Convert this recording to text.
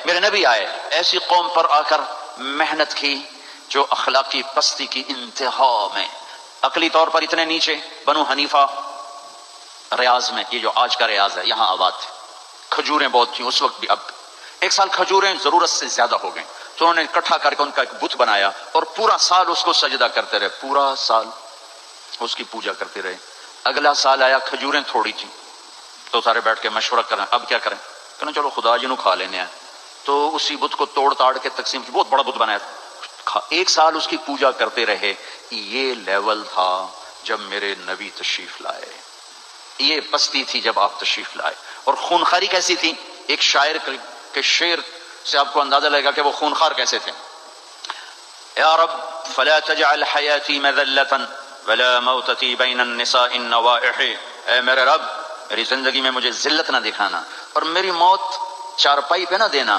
میرے نبی آئے، ایسی قوم پر آ کر محنت کی جو اخلاقی پستی کی انتہا میں، عقلی طور پر اتنے نیچے، بنو حنیفہ ریاض میں، یہ جو آج کا ریاض ہے، یہاں آباد تھے، کھجوریں بہت تھیں اس وقت بھی، اب ایک سال کھجوریں ضرورت سے زیادہ ہو گئیں تو انہوں نے اکٹھا کر کے ان کا ایک بت بنایا اور پورا سال اس کو سجدہ کرتے رہے، پورا سال اس کی پوجا کرتے رہے۔ اگلا سال آیا، کھجوریں تھوڑی تھیں تو سارے بیٹھ کے مشورہ کریں اب کیا کریں، کہنا چلو خدا جی نو کھا لینے ہیں، تو اسی بت کو توڑ تاڑ کے تقسیم کی، بہت بڑا بت بنایا، ایک سال اس کی پوجا کرتے رہے۔ یہ لیول تھا جب میرے نبی تشریف لائے، یہ پستی تھی جب آپ تشریف لائے، اور خونخاری کیسی تھی؟ ایک شاعر کے شعر سے آپ کو اندازہ لگے گا کہ وہ خونخوار کیسے تھے۔ یا رب فلا تجعل حیاتی مذلة ولا موتتی بین النساء النوائح، اے میرے رب میری زندگی میں مجھے ذلت نہ دکھانا اور میری موت چارپائی پہ نہ دینا،